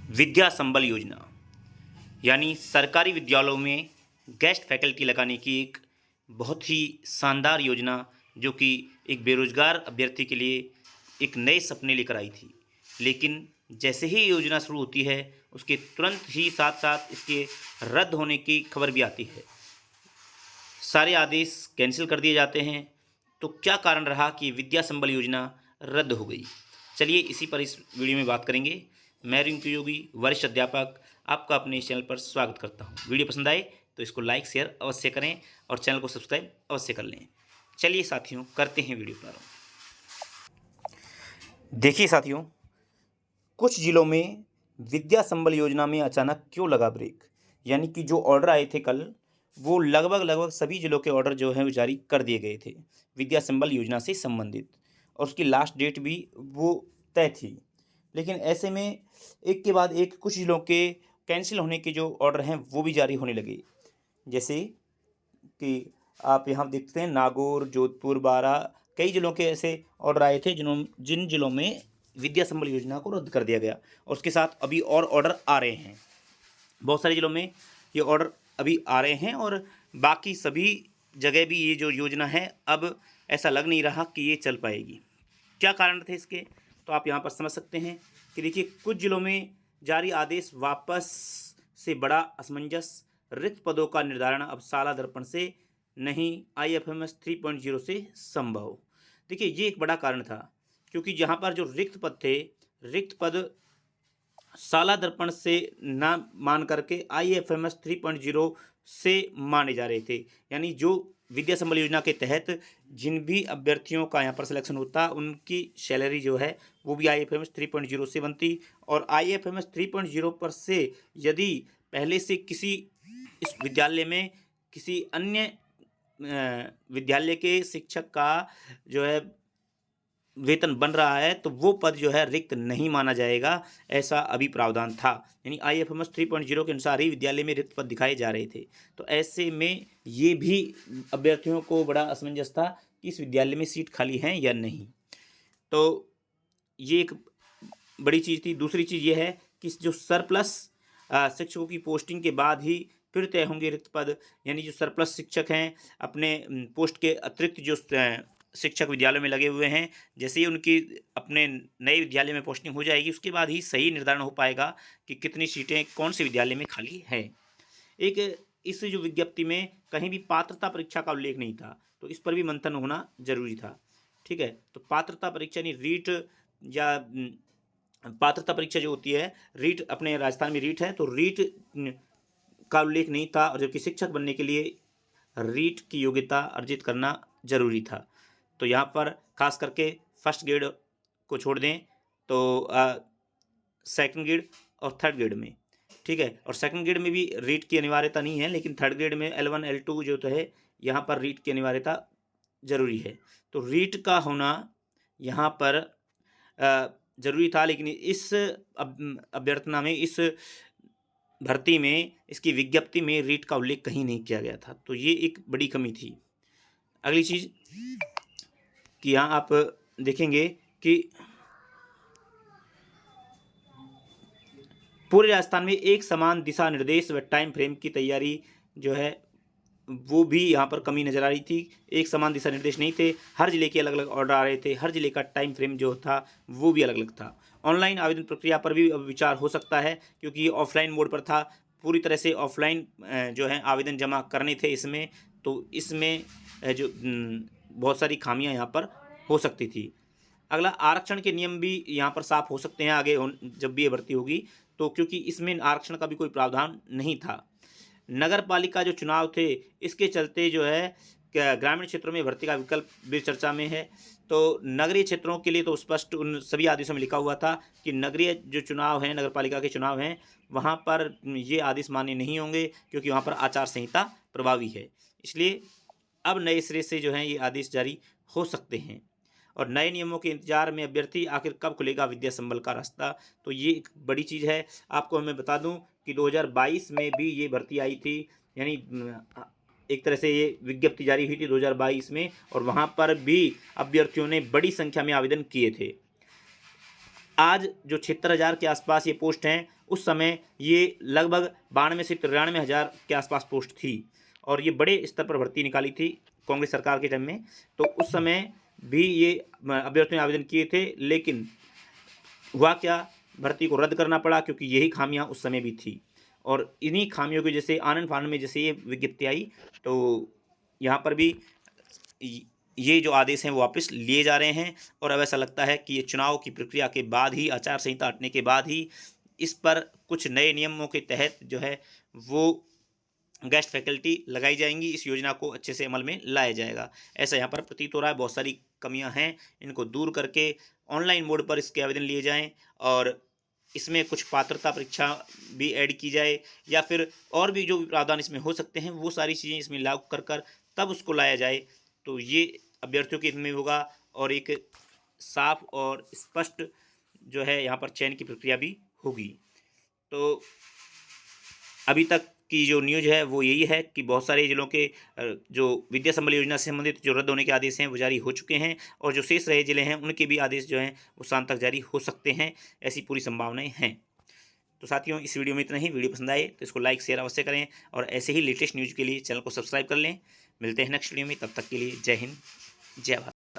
विद्या संबल योजना यानी सरकारी विद्यालयों में गेस्ट फैकल्टी लगाने की एक बहुत ही शानदार योजना जो कि एक बेरोजगार अभ्यर्थी के लिए एक नए सपने लेकर आई थी। लेकिन जैसे ही ये योजना शुरू होती है उसके तुरंत ही साथ साथ इसके रद्द होने की खबर भी आती है। सारे आदेश कैंसिल कर दिए जाते हैं। तो क्या कारण रहा कि विद्या संबल योजना रद्द हो गई? चलिए इसी पर इस वीडियो में बात करेंगे। मैं रिंकू योगी, वरिष्ठ अध्यापक, आपका अपने इस चैनल पर स्वागत करता हूं। वीडियो पसंद आए तो इसको लाइक शेयर अवश्य करें और चैनल को सब्सक्राइब अवश्य कर लें। चलिए साथियों, करते हैं वीडियो प्रारंभ। देखिए साथियों, कुछ जिलों में विद्या संबल योजना में अचानक क्यों लगा ब्रेक? यानी कि जो ऑर्डर आए थे कल, वो लगभग सभी जिलों के ऑर्डर जो हैं वो जारी कर दिए गए थे विद्या संबल योजना से संबंधित, और उसकी लास्ट डेट भी वो तय थी। लेकिन ऐसे में एक के बाद एक कुछ जिलों के कैंसिल होने के जो ऑर्डर हैं वो भी जारी होने लगे। जैसे कि आप यहाँ देखते हैं नागौर, जोधपुर, बारां, कई जिलों के ऐसे ऑर्डर आए थे जिन जिलों में विद्या संबल योजना को रद्द कर दिया गया, और उसके साथ अभी और ऑर्डर आ रहे हैं। बहुत सारे जिलों में ये ऑर्डर अभी आ रहे हैं और बाकी सभी जगह भी ये जो योजना है अब ऐसा लग नहीं रहा कि ये चल पाएगी। क्या कारण थे इसके? तो आप यहाँ पर समझ सकते हैं कि देखिए, कुछ जिलों में जारी आदेश वापस से बड़ा असमंजस, रिक्त पदों का निर्धारण अब साला दर्पण से नहीं, IFMS 3.0 से संभव। देखिए, ये एक बड़ा कारण था क्योंकि जहाँ पर जो रिक्त पद थे, रिक्त पद साला दर्पण से ना मान करके IFMS 3.0 से माने जा रहे थे। यानी जो विद्या संबल योजना के तहत जिन भी अभ्यर्थियों का यहाँ पर सिलेक्शन होता, उनकी सैलरी जो है वो भी IFMS 3.0 से बनती, और IFMS 3.0 पर से यदि पहले से किसी इस विद्यालय में किसी अन्य विद्यालय के शिक्षक का जो है वेतन बन रहा है तो वो पद जो है रिक्त नहीं माना जाएगा, ऐसा अभी प्रावधान था। यानी IFMS 3.0 के अनुसार ही विद्यालय में रिक्त पद दिखाए जा रहे थे। तो ऐसे में ये भी अभ्यर्थियों को बड़ा असमंजस था कि इस विद्यालय में सीट खाली हैं या नहीं। तो ये एक बड़ी चीज़ थी। दूसरी चीज़ ये है कि जो सरप्लस शिक्षकों की पोस्टिंग के बाद ही फिर तय होंगे रिक्त पद। यानी जो सरप्लस शिक्षक हैं, अपने पोस्ट के अतिरिक्त जो शिक्षक विद्यालयों में लगे हुए हैं, जैसे ही उनकी अपने नए विद्यालय में पोस्टिंग हो जाएगी उसके बाद ही सही निर्धारण हो पाएगा कि कितनी सीटें कौन से विद्यालय में खाली है। एक इस जो विज्ञप्ति में कहीं भी पात्रता परीक्षा का उल्लेख नहीं था, तो इस पर भी मंथन होना जरूरी था। ठीक है, तो पात्रता परीक्षा यानी रीट या पात्रता परीक्षा जो होती है, रीट अपने राजस्थान में रीट है, तो रीट का उल्लेख नहीं था, और जबकि शिक्षक बनने के लिए रीट की योग्यता अर्जित करना जरूरी था। तो यहाँ पर खास करके फर्स्ट ग्रेड को छोड़ दें तो सेकंड ग्रेड और थर्ड ग्रेड में, ठीक है, और सेकंड ग्रेड में भी रीट की अनिवार्यता नहीं है, लेकिन थर्ड ग्रेड में L1 L2 जो तो है, यहाँ पर रीट की अनिवार्यता जरूरी है। तो रीट का होना यहाँ पर जरूरी था, लेकिन इस अभ्यर्थना में, इस भर्ती में, इसकी विज्ञप्ति में रीट का उल्लेख कहीं नहीं किया गया था। तो ये एक बड़ी कमी थी। अगली चीज़ कि यहाँ आप देखेंगे कि पूरे राजस्थान में एक समान दिशा निर्देश व टाइम फ्रेम की तैयारी जो है वो भी यहाँ पर कमी नज़र आ रही थी। एक समान दिशा निर्देश नहीं थे, हर जिले के अलग अलग ऑर्डर आ रहे थे, हर जिले का टाइम फ्रेम जो था वो भी अलग अलग था। ऑनलाइन आवेदन प्रक्रिया पर भी अब विचार हो सकता है, क्योंकि ये ऑफलाइन मोड पर था, पूरी तरह से ऑफलाइन जो है आवेदन जमा करने थे इसमें। तो इसमें जो बहुत सारी खामियां यहाँ पर हो सकती थी। अगला, आरक्षण के नियम भी यहाँ पर साफ हो सकते हैं आगे जब भी ये भर्ती होगी, तो क्योंकि इसमें आरक्षण का भी कोई प्रावधान नहीं था। नगर पालिका जो चुनाव थे, इसके चलते जो है ग्रामीण क्षेत्रों में भर्ती का विकल्प भी चर्चा में है। तो नगरीय क्षेत्रों के लिए तो स्पष्ट उन सभी आदेशों में लिखा हुआ था कि नगरीय जो चुनाव हैं, नगर पालिका के चुनाव हैं, वहाँ पर ये आदेश मान्य नहीं होंगे, क्योंकि वहाँ पर आचार संहिता प्रभावी है। इसलिए अब नए सिरे से जो है ये आदेश जारी हो सकते हैं, और नए नियमों के इंतजार में अभ्यर्थी आखिर कब खुलेगा विद्या संबल का रास्ता। तो ये एक बड़ी चीज़ है। आपको मैं बता दूं कि 2022 में भी ये भर्ती आई थी, यानी एक तरह से ये विज्ञप्ति जारी हुई थी 2022 में, और वहाँ पर भी अभ्यर्थियों ने बड़ी संख्या में आवेदन किए थे। आज जो 76,000 के आसपास ये पोस्ट हैं, उस समय ये लगभग 92 से 93,000 के आसपास पोस्ट थी और ये बड़े स्तर पर भर्ती निकाली थी कांग्रेस सरकार के टाइम में। तो उस समय भी ये अभ्यर्थियों ने आवेदन किए थे, लेकिन हुआ क्या, भर्ती को रद्द करना पड़ा क्योंकि यही खामियां उस समय भी थी और इन्हीं खामियों की जैसे आनन-फानन में जैसे ये विज्ञप्ति आई, तो यहाँ पर भी ये जो आदेश हैं वो वापस लिए जा रहे हैं और अब ऐसा लगता है कि ये चुनाव की प्रक्रिया के बाद ही, आचार संहिता हटने के बाद ही इस पर कुछ नए नियमों के तहत जो है वो गेस्ट फैकल्टी लगाई जाएंगी, इस योजना को अच्छे से अमल में लाया जाएगा। ऐसा यहाँ पर प्रतीत हो रहा है। बहुत सारी कमियां हैं, इनको दूर करके ऑनलाइन मोड पर इसके आवेदन लिए जाएं और इसमें कुछ पात्रता परीक्षा भी ऐड की जाए या फिर और भी जो प्रावधान इसमें हो सकते हैं वो सारी चीज़ें इसमें लागू कर तब उसको लाया जाए, तो ये अभ्यर्थियों के हित में होगा और एक साफ और स्पष्ट जो है यहाँ पर चयन की प्रक्रिया भी होगी। तो अभी तक की जो न्यूज़ है वो यही है कि बहुत सारे जिलों के जो विद्या संबल योजना से संबंधित जो रद्द होने के आदेश हैं वो जारी हो चुके हैं और जो शेष रहे जिले हैं उनके भी आदेश जो हैं वो शाम तक जारी हो सकते हैं, ऐसी पूरी संभावनाएं हैं। तो साथियों, इस वीडियो में इतना ही। वीडियो पसंद आए तो इसको लाइक शेयर अवश्य करें और ऐसे ही लेटेस्ट न्यूज़ के लिए चैनल को सब्सक्राइब कर लें। मिलते हैं नेक्स्ट वीडियो में, तब तक के लिए जय हिंद, जय भारत।